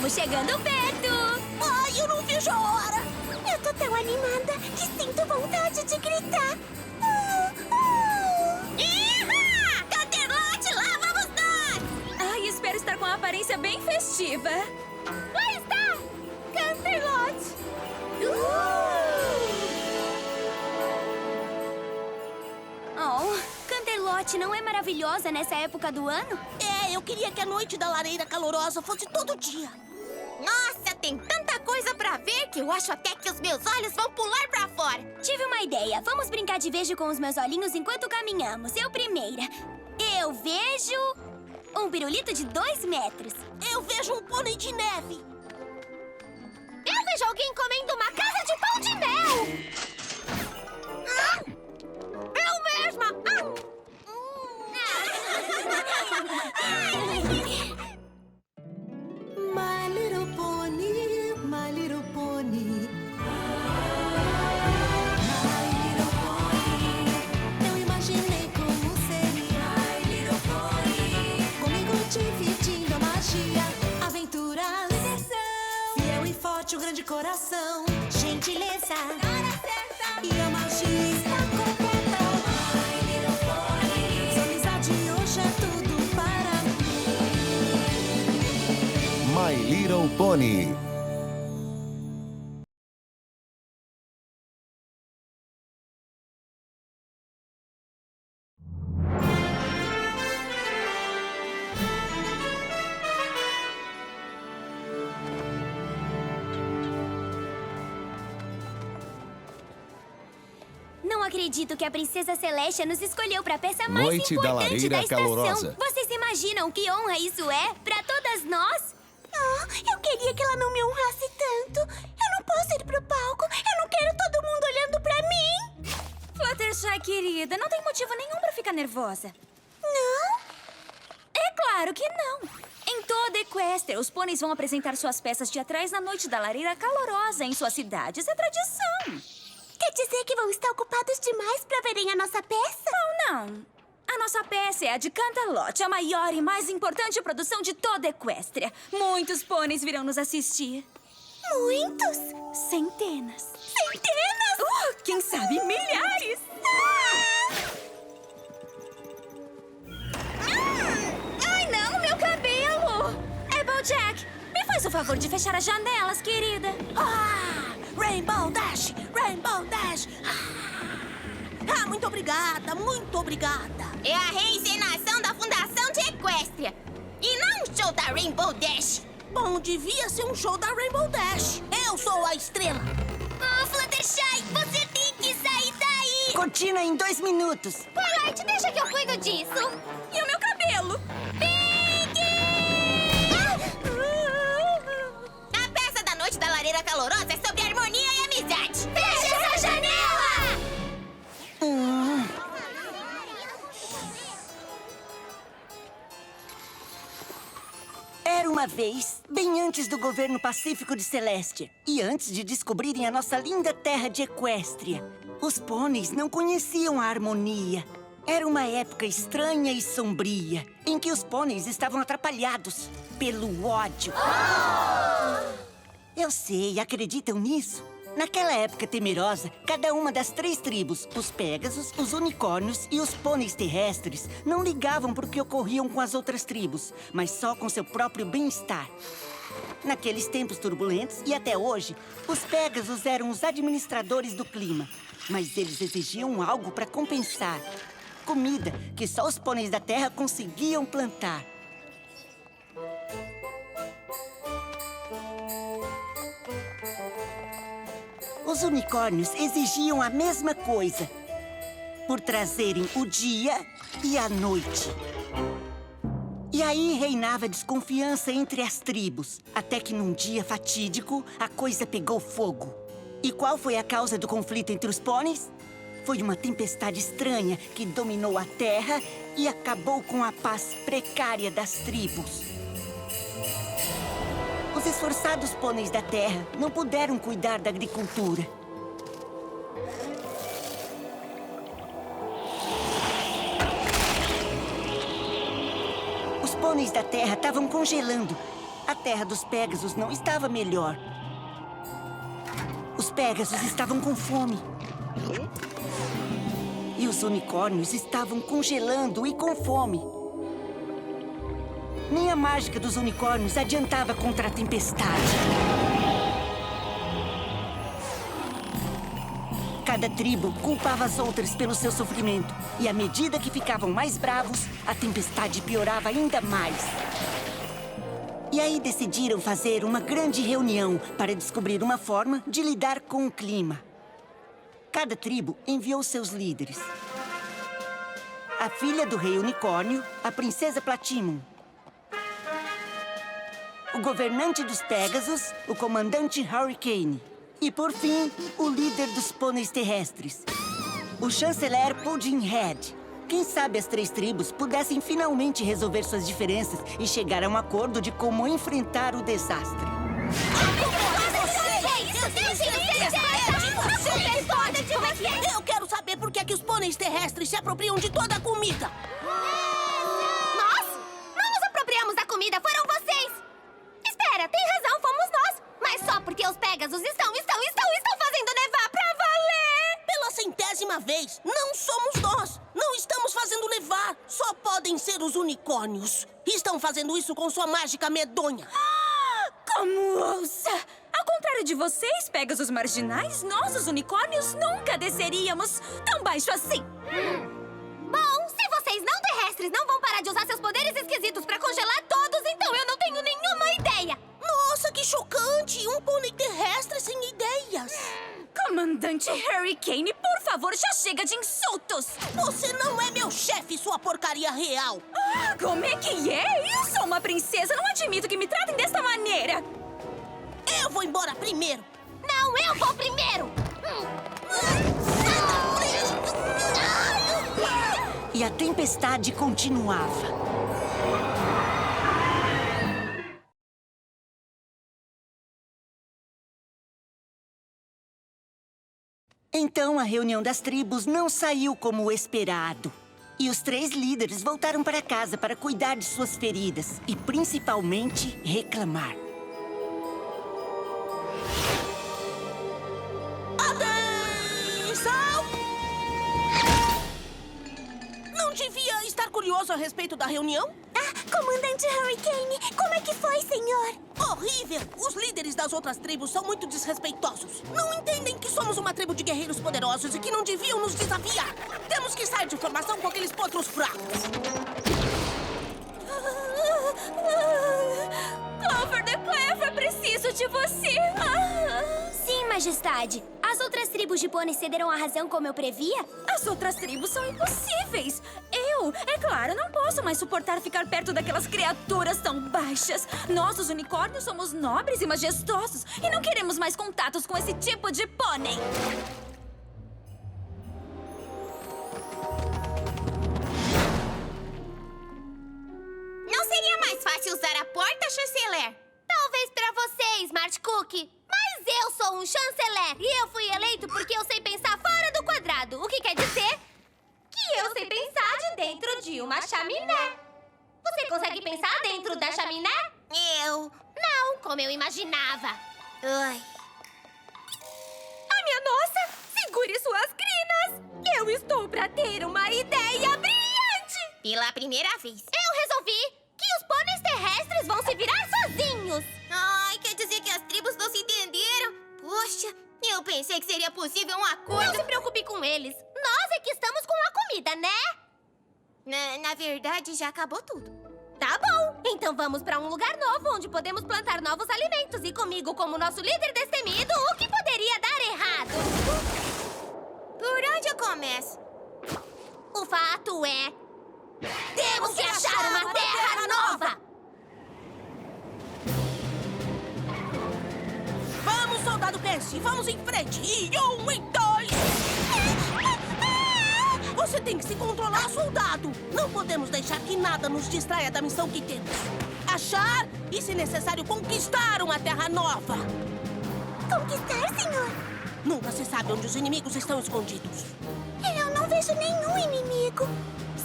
Estamos chegando perto! Ai, eu não vejo a hora! Eu tô tão animada que sinto vontade de gritar. Ihá! Canterlote, lá vamos nós! Ai, espero estar com uma aparência bem festiva. Lá está! Canterlote! Oh, Canterlote não é maravilhosa nessa época do ano? Eu queria que a noite da lareira calorosa fosse todo dia. Nossa, tem tanta coisa pra ver que eu acho até que os meus olhos vão pular pra fora. Tive uma ideia. Vamos brincar de vejo com os meus olhinhos enquanto caminhamos. Eu primeira. Eu vejo um pirulito de 2 metros. Eu vejo um pônei de neve. Eu vejo alguém comendo uma casa de pão de mel! Eu mesma! My little pony, my little pony. My little pony. Eu imaginei como seria. My little pony. Comigo dividindo a magia, aventuras, diversão. Fiel e forte, um grande coração. Gentileza, e a magia está completa. My little pony. Sua amizade hoje é tudo para mim. My Little Pony. Não acredito que a Princesa Celestia nos escolheu para a peça mais Noite da importante lareira da estação. calorosa. Vocês imaginam que honra isso é para todas nós? Eu queria que ela não me honrasse tanto. Eu não posso ir pro palco. Eu não quero todo mundo olhando pra mim. Fluttershy, querida, não tem motivo nenhum para ficar nervosa. Não? É claro que não. Em toda Equestria, os pôneis vão apresentar suas peças teatrais na Noite da Lareira Calorosa em suas cidades. É tradição. Quer dizer que vão estar ocupados demais pra verem a nossa peça? Não. A nossa peça é a de Canterlote, a maior e mais importante produção de toda Equestria. Muitos pôneis virão nos assistir. Muitos? Centenas. Centenas? Quem sabe milhares. Ai, não, meu cabelo! Applejack, me faz o favor de fechar as janelas, querida. Rainbow Dash! Rainbow Dash! Muito obrigada, muito obrigada. É a reencenação da Fundação de Equestria. E não um show da Rainbow Dash. Bom, devia ser um show da Rainbow Dash. Eu sou a estrela. Fluttershy, você tem que sair daí! Cortina em 2 minutos. Twilight, deixa que eu cuido disso. E o meu cabelo? A peça da Noite da Lareira Calorosa é sobre harmonia e amizade. Fecha essa janela! Era uma vez, bem antes do governo pacífico de Celestia e antes de descobrirem a nossa linda terra de Equestria, os pôneis não conheciam a harmonia. Era uma época estranha e sombria, em que os pôneis estavam atrapalhados pelo ódio. Eu sei, acreditam nisso? Naquela época temerosa, cada uma das 3 tribos, os Pégasos, os Unicórnios e os pôneis terrestres, não ligavam para o que ocorriam com as outras tribos, mas só com seu próprio bem-estar. Naqueles tempos turbulentos e até hoje, os Pégasos eram os administradores do clima, mas eles exigiam algo para compensar. Comida que só os pôneis da Terra conseguiam plantar. Os unicórnios exigiam a mesma coisa, por trazerem o dia e a noite. E aí reinava desconfiança entre as tribos, até que num dia fatídico, a coisa pegou fogo. E qual foi a causa do conflito entre os pôneis? Foi uma tempestade estranha que dominou a terra e acabou com a paz precária das tribos. Os esforçados pôneis da terra não puderam cuidar da agricultura. Os pôneis da terra estavam congelando. A terra dos Pégasos não estava melhor. Os Pégasos estavam com fome. E os unicórnios estavam congelando e com fome. Nem a mágica dos unicórnios adiantava contra a tempestade. Cada tribo culpava as outras pelo seu sofrimento. E à medida que ficavam mais bravos, a tempestade piorava ainda mais. E aí decidiram fazer uma grande reunião para descobrir uma forma de lidar com o clima. Cada tribo enviou seus líderes. A filha do rei unicórnio, a princesa Platimum. O governante dos Pégasos, o comandante Hurricane. E, por fim, o líder dos pôneis terrestres, o chanceler Puddinghead. Quem sabe as 3 tribos pudessem finalmente resolver suas diferenças e chegar a um acordo de como enfrentar o desastre. Eu quero saber por que é que os pôneis terrestres se apropriam de toda a comida. Nós? Não nos apropriamos da comida, foram vocês! Espera, tem razão, fomos nós! Mas só porque os Pégasos estão fazendo nevar pra valer! Pela 100ª vez, não somos nós. Não estamos fazendo nevar. Só podem ser os unicórnios. Estão fazendo isso com sua mágica medonha. Como ousa! Ao contrário de vocês, Pégasos marginais, nós, os unicórnios, nunca desceríamos tão baixo assim. Bom, se vocês não terrestres não vão parar de usar seus poderes esquisitos pra congelar todos, então eu não tenho nenhuma ideia! Nossa, que chocante! Um pônei terrestre sem ideias. Comandante Hurricane, por favor, já chega de insultos! Você não é meu chefe, sua porcaria real. Ah, como é que é? Eu sou uma princesa, não admito que me tratem desta maneira! Eu vou embora primeiro. Não, eu vou primeiro! E a tempestade continuava. Então a reunião das tribos não saiu como o esperado. E os 3 líderes voltaram para casa para cuidar de suas feridas e, principalmente, reclamar. Atenção! Não devia estar curioso a respeito da reunião? Comandante Hurricane, como é que foi, senhor? Horrível! Os líderes das outras tribos são muito desrespeitosos. Não entendem que somos uma tribo de guerreiros poderosos e que não deviam nos desafiar. Temos que sair de formação com aqueles potros fracos. Clover the Clever, preciso de você! Sim, majestade. As outras tribos de pôneis cederam a razão como eu previa? As outras tribos são impossíveis! É claro, não posso mais suportar ficar perto daquelas criaturas tão baixas. Nós, os unicórnios, somos nobres e majestosos e não queremos mais contatos com esse tipo de pônei. Não seria mais fácil usar a porta, chanceler? Talvez pra você, Smart Cookie. Mas eu sou um chanceler e eu fui eleito porque eu sei pensar fora do quadrado. O que quer dizer que eu sei pensar de dentro de uma chaminé. Você consegue pensar dentro da chaminé? Eu? Não, como eu imaginava. Ai. A minha nossa! Segure suas crinas! Eu estou pra ter uma ideia brilhante! Pela primeira vez, eu resolvi que os pôneis terrestres vão se virar sozinhos. Ai, quer dizer que as tribos não se entenderam? Poxa, eu pensei que seria possível um acordo. Não se preocupe com eles. Nós é que estamos com a comida, né? Na verdade, já acabou tudo. Tá bom, então vamos pra um lugar novo onde podemos plantar novos alimentos. E comigo como nosso líder destemido, o que poderia dar errado? Por onde eu começo? O fato é... temos que achar uma terra nova! Vamos, soldado Percy, vamos em frente. E 1 e 2. Você tem que se controlar, soldado. Não podemos deixar que nada nos distraia da missão que temos. Achar e, se necessário, conquistar uma terra nova. Conquistar, senhor? Nunca se sabe onde os inimigos estão escondidos. Eu não vejo nenhum inimigo.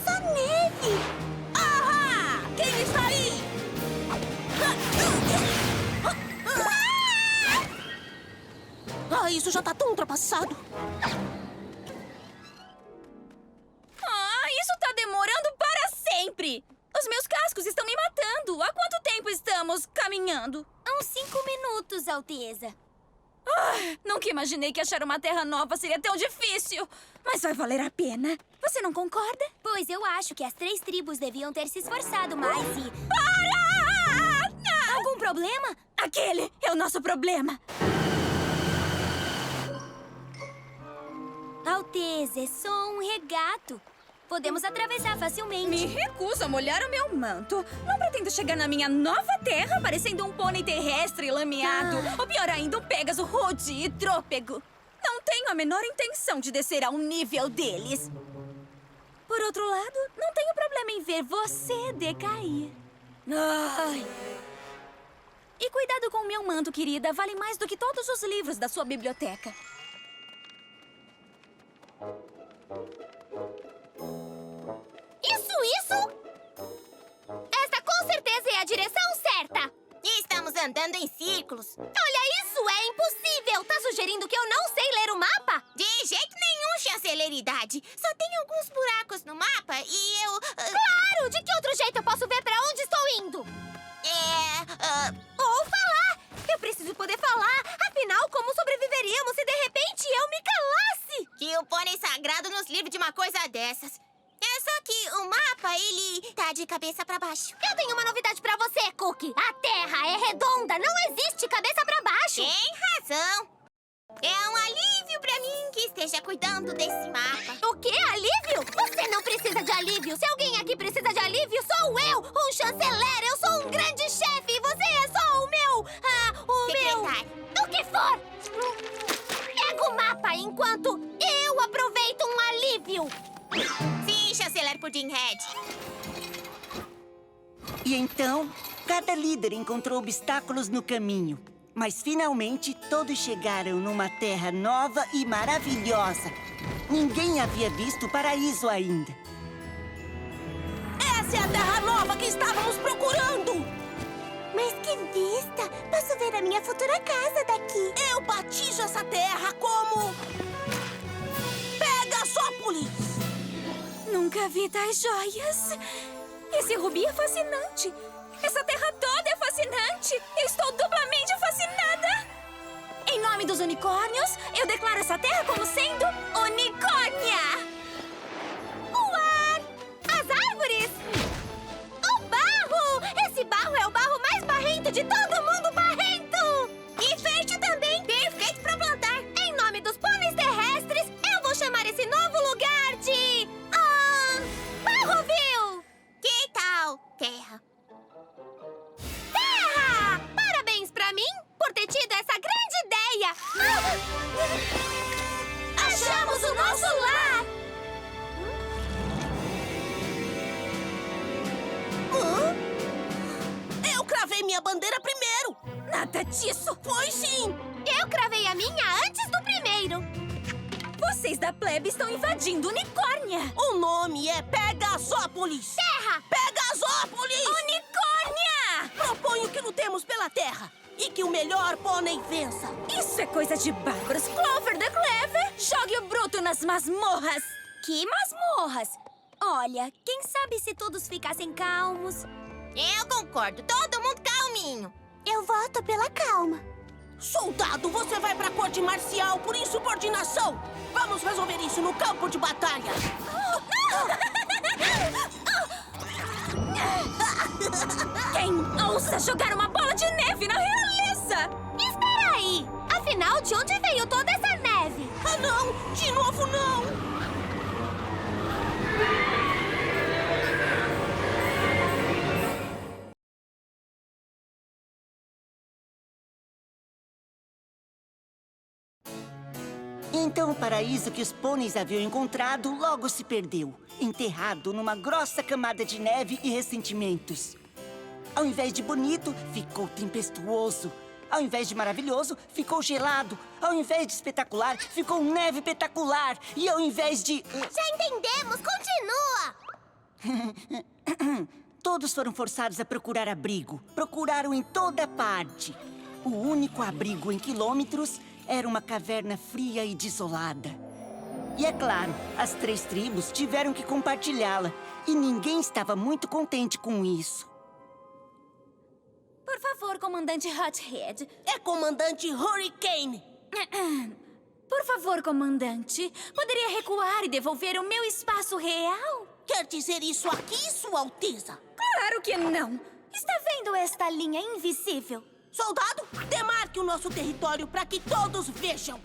Só neve. Ahá! Quem está aí? Ah, isso já tá tão ultrapassado. Isso tá demorando para sempre! Os meus cascos estão me matando! Há quanto tempo estamos caminhando? Há uns 5 minutos, Alteza. Nunca imaginei que achar uma terra nova seria tão difícil! Mas vai valer a pena. Você não concorda? Pois eu acho que as 3 tribos deviam ter se esforçado mais e... Para! Algum problema? Aquele é o nosso problema! Alteza, é só um regato. Podemos atravessar facilmente. Me recuso a molhar o meu manto. Não pretendo chegar na minha nova terra parecendo um pônei terrestre lameado. Ou pior ainda, um Pégaso rude e trôpego. Não tenho a menor intenção de descer ao nível deles. Por outro lado, não tenho problema em ver você decair. Ai. E cuidado com o meu manto, querida. Vale mais do que todos os livros da sua biblioteca. Isso! Essa com certeza é a direção certa! Estamos andando em círculos. Olha, isso é impossível! Tá sugerindo que eu não sei ler o mapa? De jeito nenhum, chanceleridade. Só tem alguns buracos no mapa e eu... Claro! De que outro jeito eu posso ver pra onde estou indo? Ou falar! Eu preciso poder falar! Afinal, como sobreviveríamos se de repente eu me calasse? Que o pônei sagrado nos livre de uma coisa dessas. É só que o mapa, ele tá de cabeça pra baixo. Eu tenho uma novidade pra você, Cookie. A Terra é redonda, não existe cabeça pra baixo. Tem razão. É um alívio pra mim que esteja cuidando desse mapa. O quê? Alívio? Você não precisa de alívio. Se alguém aqui precisa de alívio, sou eu, um chanceler. Eu sou um grande chefe e você é só o meu... secretário. O que for. Pega o mapa enquanto eu aproveito um alívio. Sim, chanceler Puddinghead. E então, cada líder encontrou obstáculos no caminho. Mas finalmente todos chegaram numa terra nova e maravilhosa. Ninguém havia visto o paraíso ainda. Essa é a terra nova que estávamos procurando! Mas que vista! Posso ver a minha futura casa daqui. Eu batizo essa terra como... Pegasópolis! Nunca vi tais joias. Esse rubi é fascinante. Essa terra toda é fascinante. Eu estou duplamente fascinada. Em nome dos unicórnios, eu declaro essa terra como sendo unicórnia. O ar! As árvores! O barro! Esse barro é o barro mais barrento de todo mundo barrento! E fértil também! Perfeito pra plantar! Em nome dos pôneis terrestres, eu vou chamar esse novo lugar de... Barroville! Que tal, terra? Terra! Parabéns pra mim por ter tido essa grande ideia! Achamos o nosso lar! Eu cravei minha bandeira primeiro! Nada disso. Foi sim! Eu cravei a minha antes do primeiro! Vocês da plebe estão invadindo Unicórnia. O nome é Pegasópolis! Terra! Pegasópolis! Unicórnia! Proponho que lutemos pela terra e que o melhor pônei vença. Isso é coisa de bárbaros. Clover the Clever, jogue o bruto nas masmorras. Que masmorras! Olha, quem sabe se todos ficassem calmos. Eu concordo, todo mundo calminho! Eu voto pela calma. Soldado, você vai pra corte marcial por insubordinação! Vamos resolver isso no campo de batalha! Quem ousa jogar uma bola de neve na realeza? Espera aí! Afinal, de onde veio toda essa neve? Ah, não! De novo, não! Então o paraíso que os pôneis haviam encontrado logo se perdeu, enterrado numa grossa camada de neve e ressentimentos. Ao invés de bonito, ficou tempestuoso. Ao invés de maravilhoso, ficou gelado. Ao invés de espetacular, ficou neve espetacular. E ao invés de... Já entendemos, continua! Todos foram forçados a procurar abrigo. Procuraram em toda parte. O único abrigo em quilômetros era uma caverna fria e desolada. E é claro, as 3 tribos tiveram que compartilhá-la. E ninguém estava muito contente com isso. Por favor, comandante Hothead. É comandante Hurricane. Por favor, comandante. Poderia recuar e devolver o meu espaço real? Quer dizer isso aqui, Sua Alteza? Claro que não. Está vendo esta linha invisível? Soldado, demarque o nosso território para que todos vejam.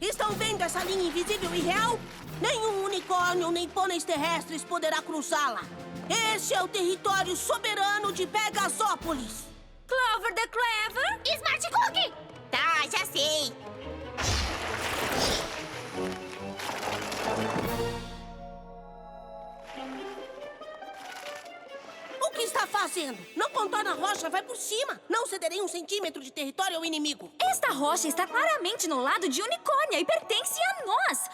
Estão vendo essa linha invisível e real? Nenhum unicórnio nem pôneis terrestres poderá cruzá-la. Este é o território soberano de Pegasópolis. Clover the Clever? Smart Cookie! Tá, já sei. O que está fazendo? Não contorna a rocha, vai por cima. Não cederei 1 centímetro de território ao inimigo. Esta rocha está claramente no lado de Unicórnia e pertence a nós.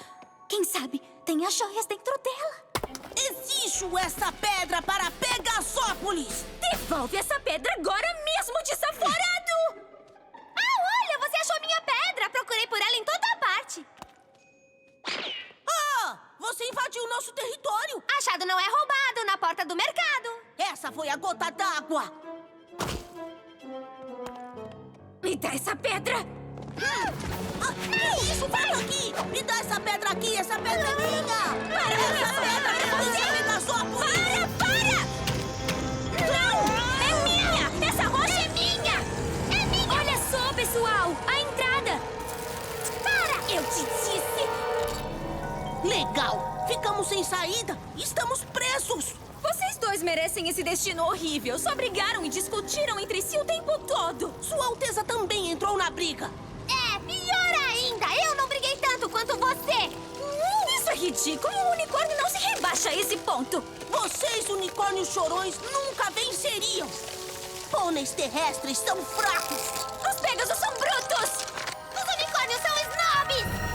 Quem sabe tem as joias dentro dela. Exijo essa pedra para Pegasópolis. Devolve essa pedra agora mesmo, desaforado! Olha, você achou minha pedra! Procurei por ela em toda parte. Ah, você invadiu o nosso território. Achado não é roubado na porta do mercado. Essa foi a gota d'água. Me dá essa pedra! Que isso? Vai aqui! Me dá essa pedra aqui! Essa pedra é minha! Para com Essa isso! pedra pertence a Pegasópolis! Para! Não! É minha! Essa rocha é minha! É minha! Olha só, pessoal! A entrada! Para! Eu te disse! Legal! Ficamos sem saída! Estamos presos! Vocês dois merecem esse destino horrível. Só brigaram e discutiram entre si o tempo todo. Sua Alteza também entrou na briga! É, pior ainda! Eu não briguei tanto quanto você! Isso é ridículo! O unicórnio não se rebaixa a esse ponto. Vocês, unicórnios chorões, nunca venceriam! Pôneis terrestres são fracos! Os Pegasus são brutos! Os unicórnios são snobs!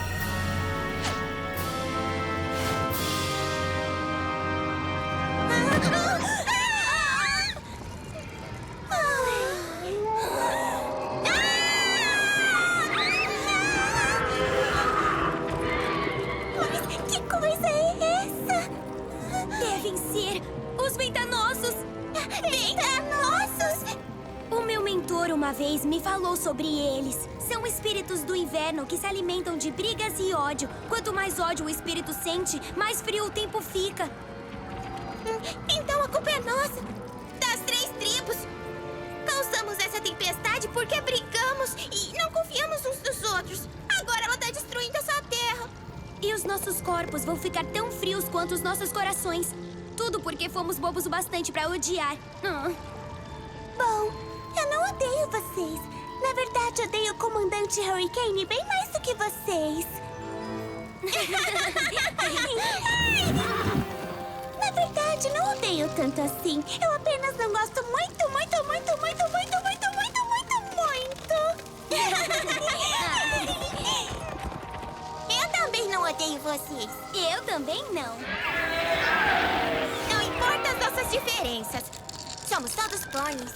Mas que coisa é essa? Devem ser os Ventanosos! Ventanosos! O meu mentor uma vez me falou sobre eles. São espíritos do inverno que se alimentam de brigas e ódio. Quanto mais ódio o espírito sente, mais frio o tempo fica. Então a culpa é nossa! Das 3 tribos! Causamos essa tempestade porque brigamos e não confiamos uns nos outros. Agora ela tá destruindo essa terra. E os nossos corpos vão ficar tão frios quanto os nossos corações. Tudo porque fomos bobos o bastante pra odiar. Bom, eu não odeio vocês. Na verdade, odeio o comandante Hurricane bem mais do que vocês. Na verdade, não odeio tanto assim. Eu apenas não gosto muito, muito, muito, muito, muito, muito, muito, muito, muito. Eu também não odeio vocês. Eu também não. Não importa as nossas diferenças. Somos todos pôneis.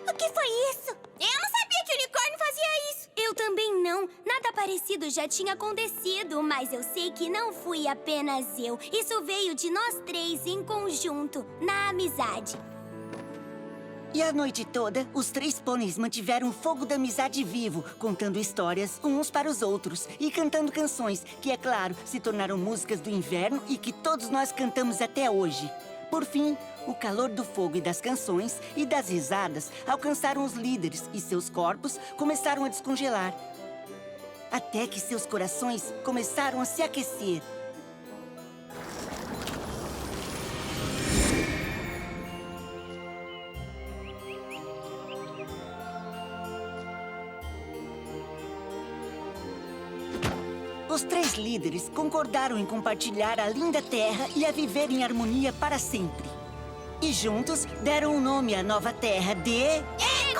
O que foi isso? Eu não sabia que o unicórnio fazia isso. Eu também não. Nada parecido já tinha acontecido, mas eu sei que não fui apenas eu. Isso veio de nós 3 em conjunto, na amizade. E a noite toda, os 3 pôneis mantiveram o fogo da amizade vivo, contando histórias uns para os outros e cantando canções que, é claro, se tornaram músicas do inverno e que todos nós cantamos até hoje. Por fim, o calor do fogo e das canções e das risadas alcançaram os líderes e seus corpos começaram a descongelar. Até que seus corações começaram a se aquecer. Os 3 líderes concordaram em compartilhar a linda terra e a viver em harmonia para sempre. E juntos deram o nome à nova terra de... Equestria!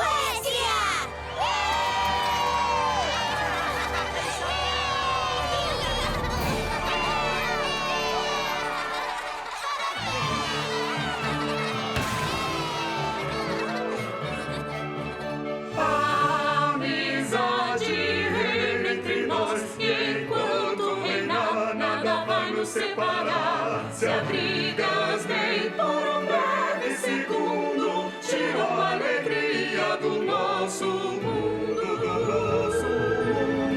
Amizade reina entre nós, e enquanto reinar, nada vai nos separar. Se abrigas bem por um breve segundo, tirou a alegria do nosso mundo, do nosso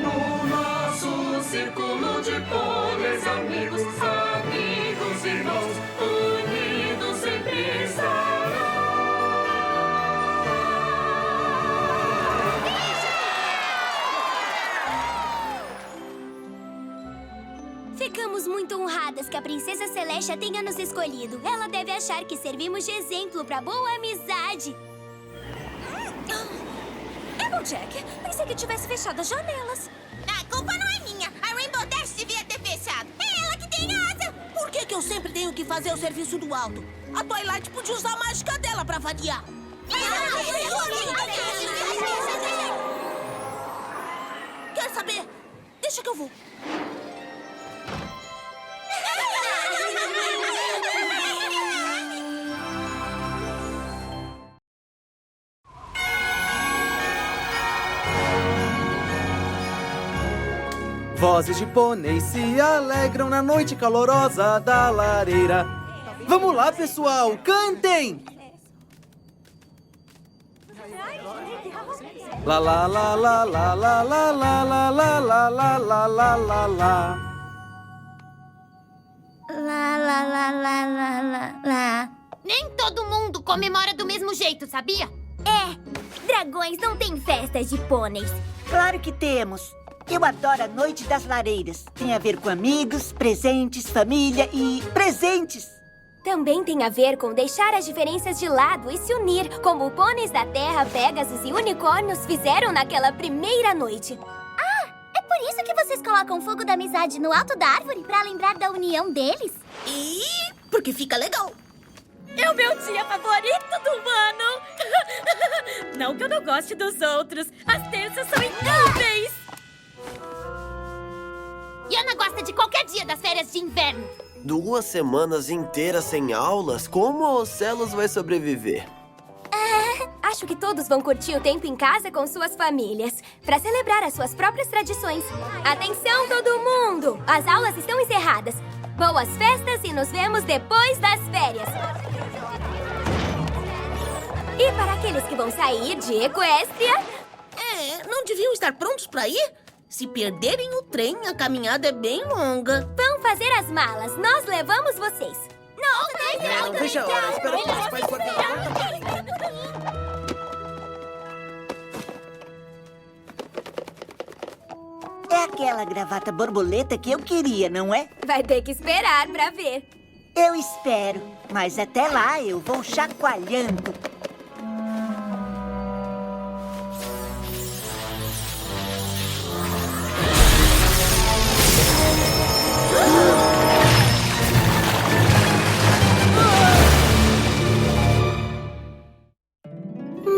mundo. Nosso círculo de pôneis, amigos, amigos, irmãos, unidos sempre estarão. Ficamos muito honradas que a Princesa Celestia tenha nos escolhido. Ela deve achar que servimos de exemplo para boa amizade. Applejack, pensei que tivesse fechado as janelas. A culpa não é minha. A Rainbow Dash devia ter fechado. É ela que tem asa. Por que eu sempre tenho que fazer o serviço do alto? A Twilight podia usar a mágica dela pra variar. Quer saber? Deixa que eu vou. Vozes de pôneis se alegram na noite calorosa da lareira. Vamos lá, pessoal, cantem! La la la la la la la la la la la la la la la la. Lá, lá, lá, lá, lá, lá, lá. Nem todo mundo comemora do mesmo jeito, sabia? Dragões não têm festas de pôneis. Claro que temos. Eu adoro a Noite das Lareiras. Tem a ver com amigos, presentes, família e presentes. Também tem a ver com deixar as diferenças de lado e se unir, como pôneis da Terra, Pegasus e unicórnios fizeram naquela primeira noite. É por isso que vocês colocam fogo da amizade no alto da árvore, pra lembrar da união deles? E porque fica legal. É o meu dia favorito do ano. Não que eu não goste dos outros. As terças são incríveis. Yana gosta de qualquer dia das férias de inverno. 2 semanas inteiras sem aulas? Como a Ocelos vai sobreviver? Acho que todos vão curtir o tempo em casa com suas famílias, pra celebrar as suas próprias tradições. Atenção, todo mundo! As aulas estão encerradas. Boas festas e nos vemos depois das férias. E para aqueles que vão sair de Equestria... Não deviam estar prontos pra ir? Se perderem o trem, a caminhada é bem longa. Vão fazer as malas, nós levamos vocês. Não, deixa a hora, espera que os pais podem... É aquela gravata borboleta que eu queria, não é? Vai ter que esperar pra ver. Eu espero, mas até lá eu vou chacoalhando.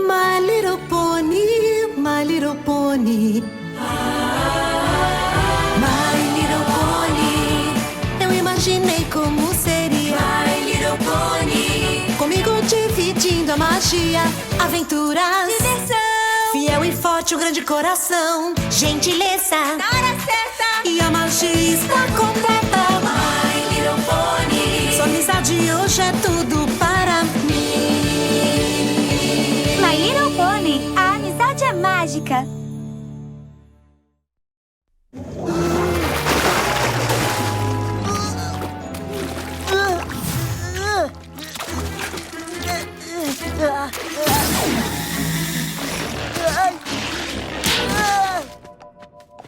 My little pony, my little pony. My little pony. Eu imaginei como seria. My little pony. Comigo dividindo a magia, aventuras, diversão. Fiel e forte, um grande coração. Gentileza, na hora certa. E a magia está completa. My little pony. Sua amizade hoje é tudo para mim. My Little Pony, a amizade é mágica.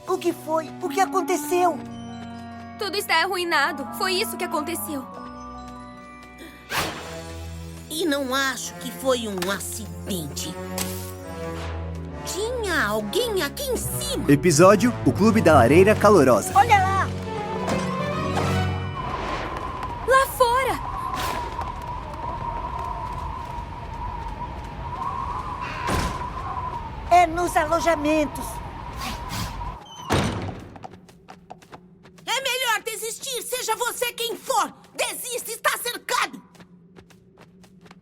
O que foi? O que aconteceu? Tudo está arruinado. Foi isso que aconteceu. E não acho que foi um acidente. Tinha alguém aqui em cima. Episódio: O Clube da Lareira Calorosa. Olha lá! Lá fora! É nos alojamentos. É melhor desistir, seja você quem for. Desista, está cercado.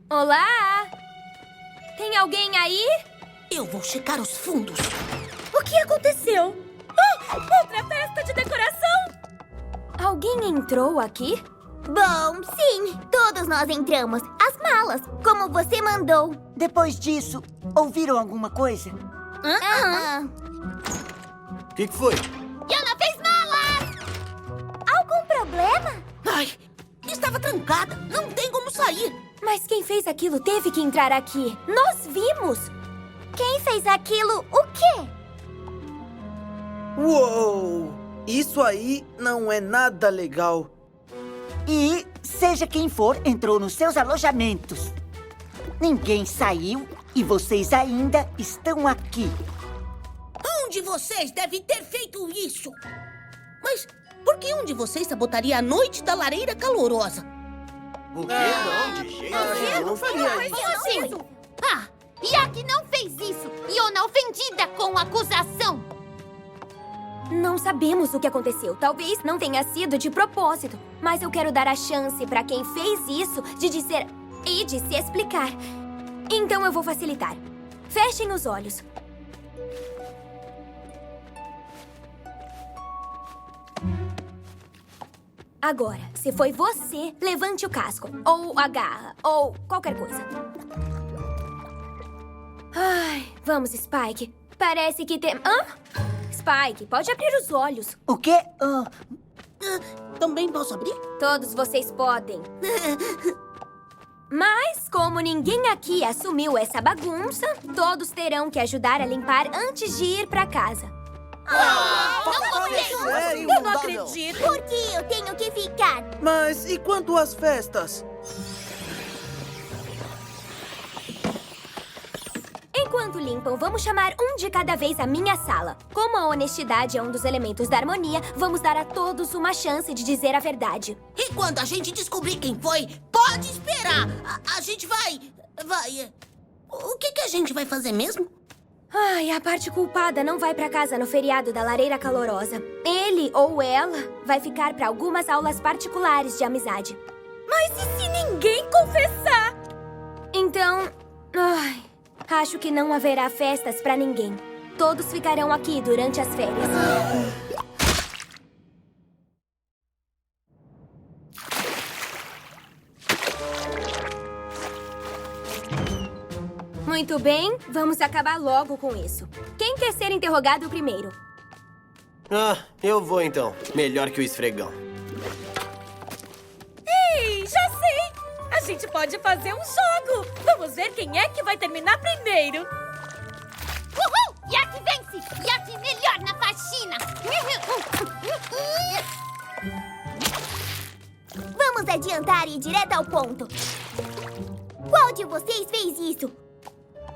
Olá! Tem alguém aí? Eu vou checar os fundos. O que aconteceu? Oh, outra festa de decoração! Alguém entrou aqui? Bom, sim, todos nós entramos. As malas, como você mandou. Depois disso, ouviram alguma coisa? O que foi? Yana fez malas! Algum problema? Ai, estava trancada. Não tem como sair. Mas quem fez aquilo teve que entrar aqui. Nós vimos! Quem fez aquilo, o quê? Uou! Isso aí não é nada legal. E, seja quem for, entrou nos seus alojamentos. Ninguém saiu e vocês ainda estão aqui. Um de vocês deve ter feito isso. Mas por que um de vocês sabotaria a noite da lareira calorosa? O quê? Não, de jeito nenhum. Eu não faria isso. Ah, Yaki não fez isso. Yona ofendida com a acusação. Não sabemos o que aconteceu. Talvez não tenha sido de propósito. Mas eu quero dar a chance para quem fez isso de dizer e de se explicar. Então eu vou facilitar. Fechem os olhos. Agora, se foi você, levante o casco, ou a garra, ou qualquer coisa. Ai, vamos, Spike. Parece que tem... Hã? Spike, pode abrir os olhos. O quê? Também posso abrir? Todos vocês podem. Mas, como ninguém aqui assumiu essa bagunça, todos terão que ajudar a limpar antes de ir pra casa. Eu não acredito! Por que eu tenho que ficar? Mas e quanto às festas? Enquanto limpam, vamos chamar um de cada vez a minha sala. Como a honestidade é um dos elementos da harmonia, vamos dar a todos uma chance de dizer a verdade. E quando a gente descobrir quem foi, pode esperar. A gente vai... O que a gente vai fazer mesmo? Ai, a parte culpada não vai pra casa no feriado da lareira calorosa. Ele ou ela vai ficar pra algumas aulas particulares de amizade. Mas e se ninguém confessar? Então, acho que não haverá festas pra ninguém. Todos ficarão aqui durante as férias. Muito bem, vamos acabar logo com isso. Quem quer ser interrogado primeiro? Ah, eu vou então. Melhor que o esfregão. Ei, já sei! A gente pode fazer um jogo! Vamos ver quem é que vai terminar primeiro! Uhul! Yaki vence! Yaki melhor na faxina! Vamos adiantar e ir direto ao ponto. Qual de vocês fez isso?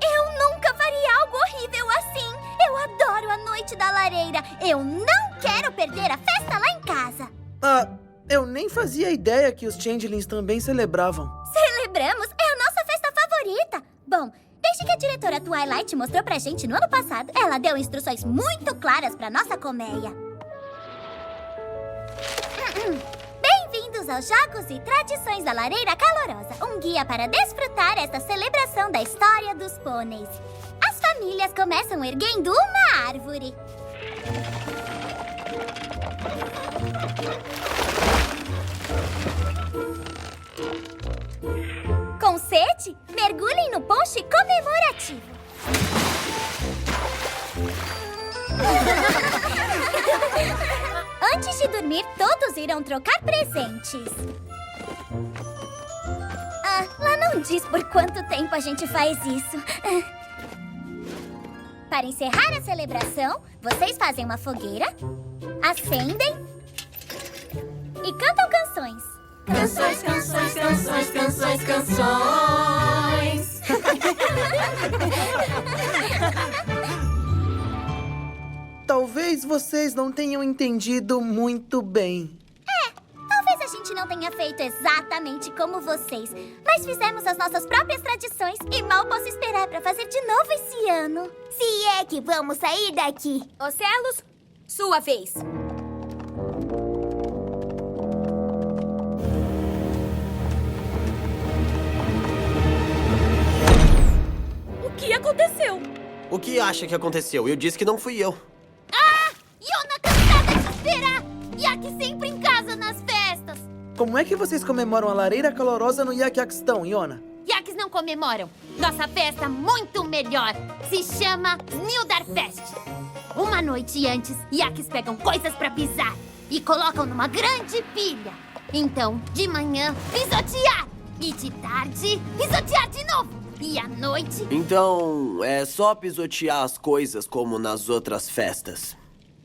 Eu nunca faria algo horrível assim. Eu adoro a noite da lareira. Eu não quero perder a festa lá em casa. Ah, eu nem fazia ideia que os Changelings também celebravam. Celebramos? É a nossa festa favorita. Bom, desde que a diretora Twilight mostrou pra gente no ano passado, ela deu instruções muito claras pra nossa colmeia. Bem-vindos aos Jogos e Tradições da Lareira Calorosa, um guia para desfrutar esta celebração da história dos pôneis. As famílias começam erguendo uma árvore. Com sede, mergulhem no ponche comemorativo. Antes de dormir, todos irão trocar presentes. Lá não diz por quanto tempo a gente faz isso. Para encerrar a celebração, vocês fazem uma fogueira, acendem e cantam canções. Canções, canções, canções, canções, canções. Talvez vocês não tenham entendido muito bem. Talvez a gente não não tenha feito exatamente como vocês, mas fizemos as nossas próprias tradições e mal posso esperar pra fazer de novo esse ano. Se é que vamos sair daqui. Ocelos, sua vez. O que aconteceu? O que acha que aconteceu? Eu disse que não fui eu. Iona cansada de esperar! Yak sempre em casa nas festas! Como é que vocês comemoram a lareira calorosa no Yakiaquistão, Iona? Yaks não comemoram. Nossa festa muito melhor. Se chama Snildarfest. Uma noite antes, Yaks pegam coisas pra pisar e colocam numa grande pilha. Então, de manhã, pisotear. E de tarde, pisotear de novo. E à noite... Então, é só pisotear as coisas como nas outras festas.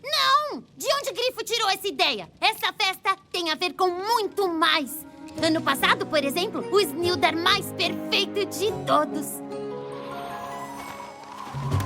Não! De onde Grifo tirou essa ideia? Essa festa tem a ver com muito mais. Ano passado, por exemplo, o Snildar mais perfeito de todos.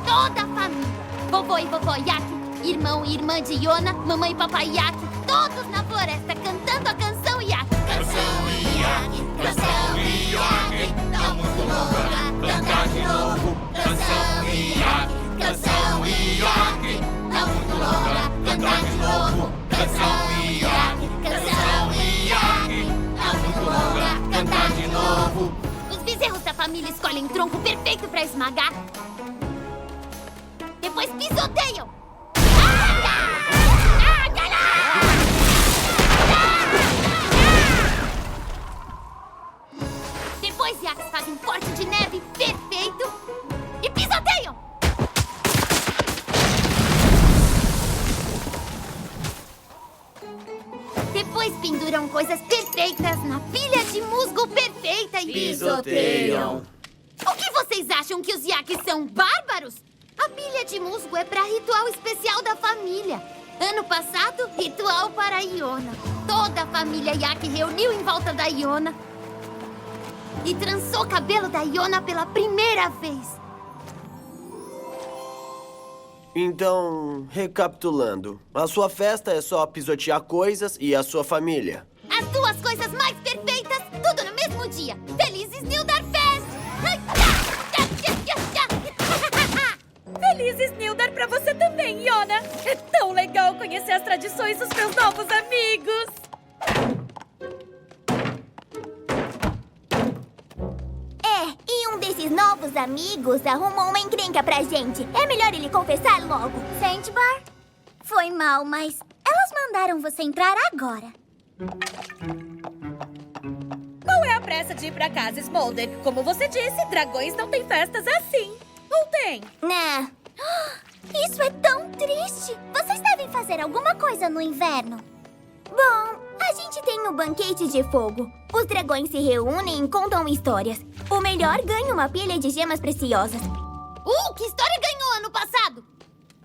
Toda a família. Vovô e vovó Yak, irmão e irmã de Iona, mamãe e papai Yak, todos na floresta cantando a canção Yak. Canção Yak, canção Yak, tá muito louca, cantar de novo. Canção Yak, canção Yak, tá muito louca, cantar de novo. Canção Yak, canção Yak, tá muito louca, cantar de novo. Os bezerros da família escolhem um tronco perfeito pra esmagar. Depois pisoteiam. Depois Yaks fazem um corte de neve perfeito e pisoteiam. Depois penduram coisas perfeitas na pilha de musgo perfeita e Pisoteiam. O que vocês acham, que os Yaks são bárbaros? A pilha de musgo é para ritual especial da família. Ano passado, ritual para a Iona. Toda a família Yak reuniu em volta da Iona e trançou o cabelo da Iona pela primeira vez. Então, recapitulando, a sua festa é só pisotear coisas e a sua família. As duas coisas mais perfeitas, tudo no mesmo dia. Feliz Snildarfest! Feliz Snildar pra você também, Iona! É tão legal conhecer as tradições dos meus novos amigos! E um desses novos amigos arrumou uma encrenca pra gente. É melhor ele confessar logo. Sandbar, foi mal, mas elas mandaram você entrar agora. Qual é a pressa de ir pra casa, Smolder? Como você disse, dragões não têm festas assim. Ou tem? Não. Isso é tão triste. Vocês devem fazer alguma coisa no inverno. Bom, a gente tem o banquete de fogo. Os dragões se reúnem e contam histórias. O melhor ganha uma pilha de gemas preciosas. Que história ganhou ano passado?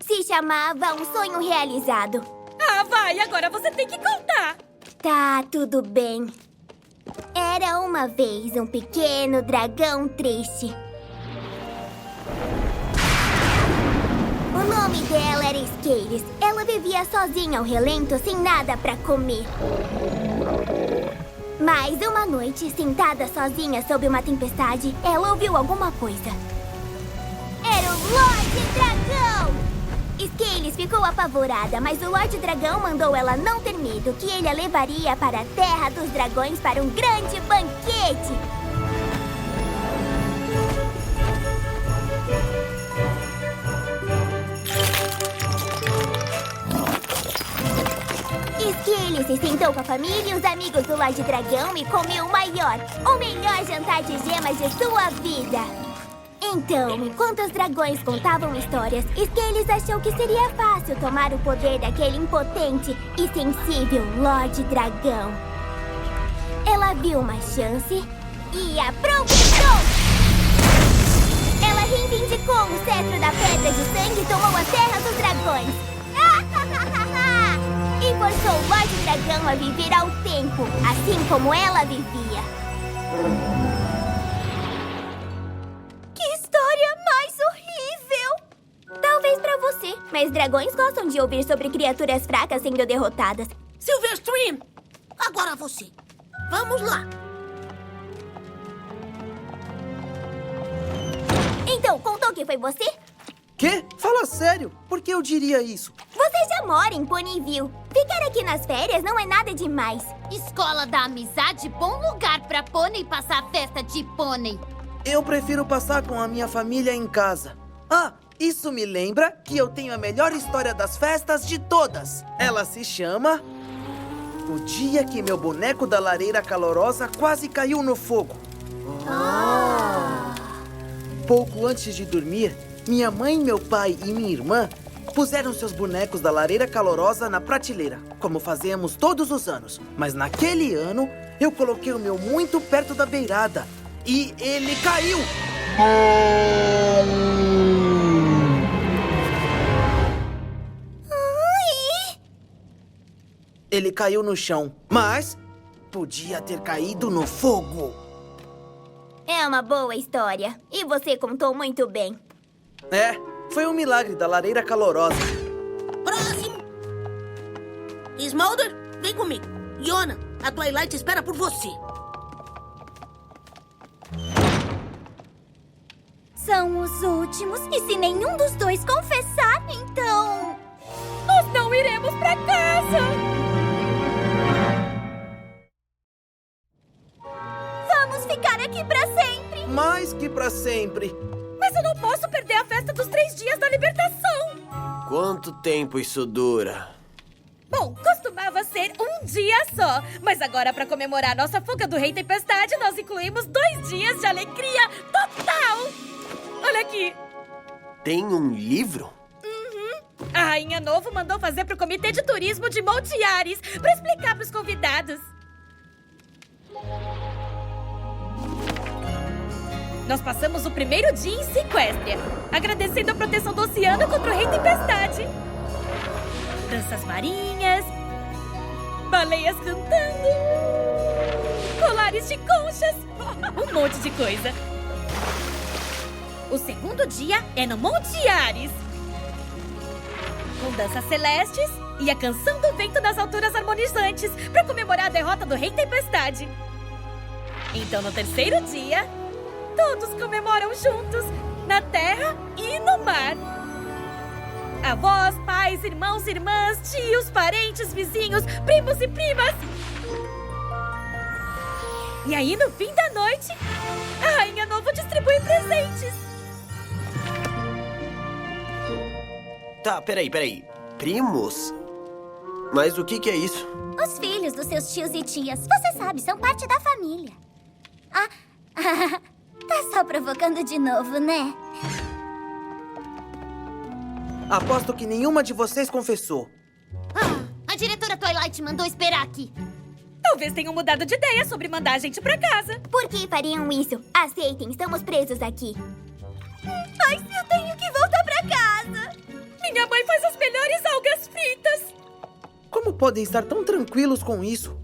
Se chamava Um Sonho Realizado. Ah, vai! Agora você tem que contar! Tá, tudo bem. Era uma vez um pequeno dragão triste. O nome dela era Scales. Ela vivia sozinha ao relento, sem nada pra comer. Mas uma noite, sentada sozinha sob uma tempestade, ela ouviu alguma coisa. Era o Lorde Dragão! Scales ficou apavorada, mas o Lorde Dragão mandou ela não ter medo, que ele a levaria para a Terra dos Dragões para um grande banquete. Scales se sentou com a família e os amigos do Lorde Dragão e comeu o melhor jantar de gemas de sua vida. Então, enquanto os dragões contavam histórias, Scales achou que seria fácil tomar o poder daquele impotente e sensível Lorde Dragão. Ela viu uma chance e aproveitou! Ela reivindicou o cetro da Pedra de Sangue e tomou a Terra dos Dragões. E forçou o Lorde Dragão a viver ao tempo, assim como ela vivia. Que história mais horrível! Talvez pra você, mas dragões gostam de ouvir sobre criaturas fracas sendo derrotadas. Silverstream, agora você. Vamos lá. Então, contou que foi você? Quê? Fala sério. Por que eu diria isso? Você já mora em Ponyville. Ficar aqui nas férias não é nada demais. Escola da Amizade, bom lugar pra pônei passar a festa de pônei. Eu prefiro passar com a minha família em casa. Ah, isso me lembra que eu tenho a melhor história das festas de todas. Ela se chama... O dia que meu boneco da lareira calorosa quase caiu no fogo. Pouco antes de dormir, minha mãe, meu pai e minha irmã puseram seus bonecos da lareira calorosa na prateleira, como fazemos todos os anos. Mas naquele ano, eu coloquei o meu muito perto da beirada e ele caiu. Ele caiu no chão, mas podia ter caído no fogo. É uma boa história. E você contou muito bem. É, foi um milagre da lareira calorosa. Próximo. Smolder, vem comigo. Yona, a Twilight espera por você. São os últimos. E se nenhum dos dois confessar, então... nós não iremos pra casa. Vamos ficar aqui pra sempre. Mais que pra sempre. Mas eu não posso perder a festa dos 3 dias da libertação. Quanto tempo isso dura? Bom, costumava ser um dia só. Mas agora, para comemorar nossa fuga do Rei Tempestade, nós incluímos 2 dias de alegria total. Olha aqui. Tem um livro? A Rainha Novo mandou fazer pro Comitê de Turismo de Monte Ares para explicar pros convidados. Nós passamos o primeiro dia em Sequestria, agradecendo a proteção do oceano contra o Rei Tempestade. Danças marinhas, baleias cantando, colares de conchas, um monte de coisa. O segundo dia é no Monte Ares, com danças celestes e a canção do vento nas alturas harmonizantes para comemorar a derrota do Rei Tempestade. Então, no terceiro dia, todos comemoram juntos, na terra e no mar. Avós, pais, irmãos, irmãs, tios, parentes, vizinhos, primos e primas. E aí, no fim da noite, a Rainha Novo distribui presentes. Tá, peraí. Primos? Mas o que é isso? Os filhos dos seus tios e tias, você sabe, são parte da família. Ah, tá só provocando de novo, né? Aposto que nenhuma de vocês confessou. A diretora Twilight mandou esperar aqui. Talvez tenham mudado de ideia sobre mandar a gente pra casa. Por que fariam isso? Aceitem, estamos presos aqui. Mas eu tenho que voltar pra casa. Minha mãe faz as melhores algas fritas. Como podem estar tão tranquilos com isso?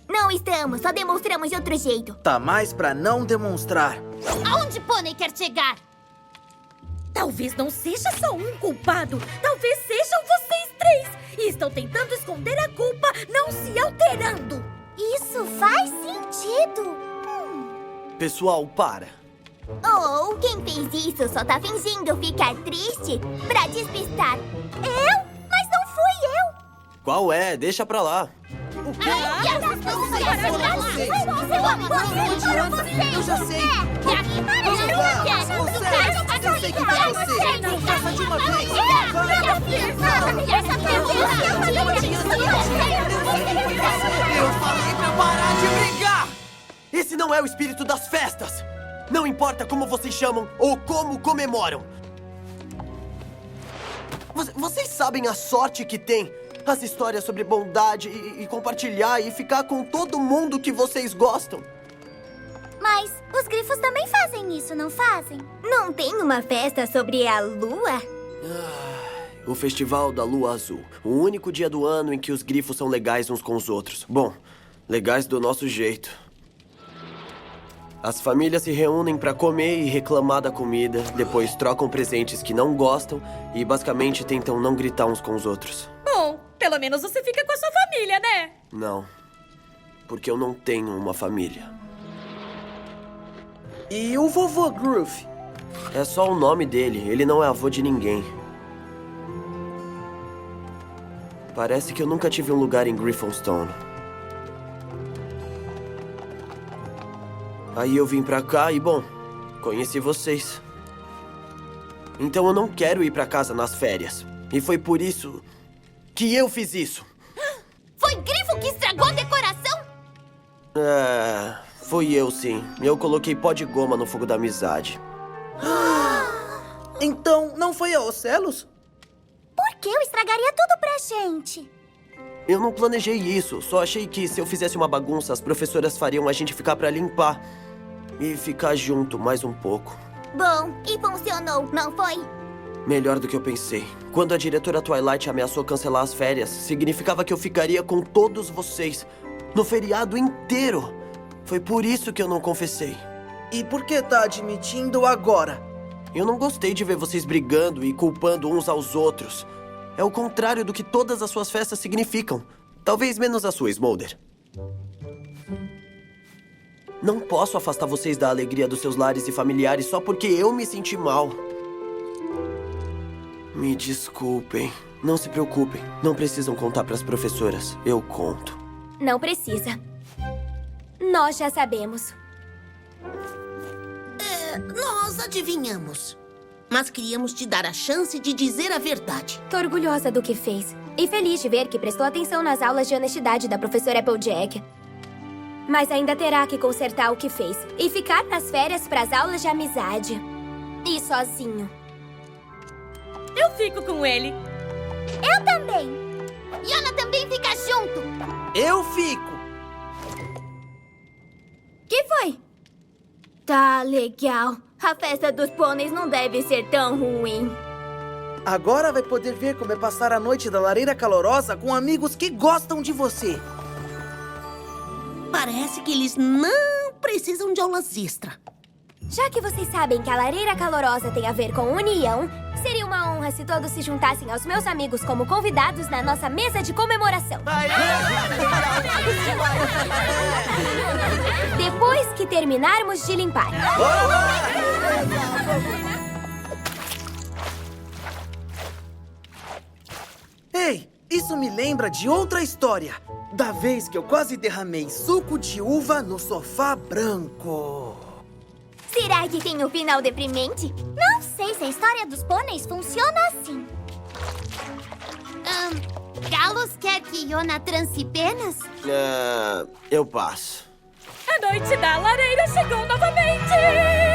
Não estamos, só demonstramos de outro jeito. Tá mais pra não demonstrar. Aonde Pônei quer chegar? Talvez não seja só um culpado. Talvez sejam vocês 3. E estão tentando esconder a culpa, não se alterando. Isso faz sentido. Pessoal, para. Ou quem fez isso só tá fingindo ficar triste pra despistar. Eu? Mas não fui eu. Qual é? Deixa pra lá. Eu já sei. Vamos lá. Eu sei que vai você. Não faça de uma vez. Eu falei pra parar de brigar! Esse não é o espírito das festas! Não importa como vocês chamam ou como comemoram. Vocês sabem a sorte que tem? As histórias sobre bondade e compartilhar e ficar com todo mundo que vocês gostam. Mas os grifos também fazem isso, não fazem? Não tem uma festa sobre a lua? O Festival da Lua Azul. O único dia do ano em que os grifos são legais uns com os outros. Bom, legais do nosso jeito. As famílias se reúnem pra comer e reclamar da comida, depois trocam presentes que não gostam e basicamente tentam não gritar uns com os outros. Bom, pelo menos você fica com a sua família, né? Não. porque eu não tenho uma família. E o vovô Groove? É só o nome dele, ele não é avô de ninguém. Parece que eu nunca tive um lugar em Griffonstone. Aí eu vim pra cá e, bom, conheci vocês. Então eu não quero ir pra casa nas férias. E foi por isso que eu fiz isso. Foi Grifo que estragou a decoração? Fui eu sim. Eu coloquei pó de goma no fogo da amizade. Então, não foi a Ocelos? Por que eu estragaria tudo pra gente? Eu não planejei isso. Só achei que se eu fizesse uma bagunça, as professoras fariam a gente ficar pra limpar. E ficar junto mais um pouco. Bom, e funcionou, não foi? Melhor do que eu pensei. Quando a diretora Twilight ameaçou cancelar as férias, significava que eu ficaria com todos vocês no feriado inteiro. Foi por isso que eu não confessei. E por que tá admitindo agora? Eu não gostei de ver vocês brigando e culpando uns aos outros. É o contrário do que todas as suas festas significam. Talvez menos a sua, Smolder. Não posso afastar vocês da alegria dos seus lares e familiares só porque eu me senti mal. Me desculpem. Não se preocupem. Não precisam contar pras professoras. Eu conto. Não precisa. Nós já sabemos. Nós adivinhamos. Mas queríamos te dar a chance de dizer a verdade. Tô orgulhosa do que fez. E feliz de ver que prestou atenção nas aulas de honestidade da professora Applejack. Mas ainda terá que consertar o que fez. E ficar nas férias pras aulas de amizade. E sozinho. Eu fico com ele. Eu também. Yana também fica junto. Eu fico. Que foi? Tá legal. A festa dos pôneis não deve ser tão ruim. Agora vai poder ver como é passar a noite da lareira calorosa com amigos que gostam de você. Parece que eles não precisam de aulas extra. Já que vocês sabem que a lareira calorosa tem a ver com união, seria uma honra se todos se juntassem aos meus amigos como convidados na nossa mesa de comemoração. Depois que terminarmos de limpar. Ei, isso me lembra de outra história. Da vez que eu quase derramei suco de uva no sofá branco. Será que tem um final deprimente? Não sei se a história dos pôneis funciona assim. Carlos quer que Yona transe penas? Eu passo. A noite da lareira chegou novamente!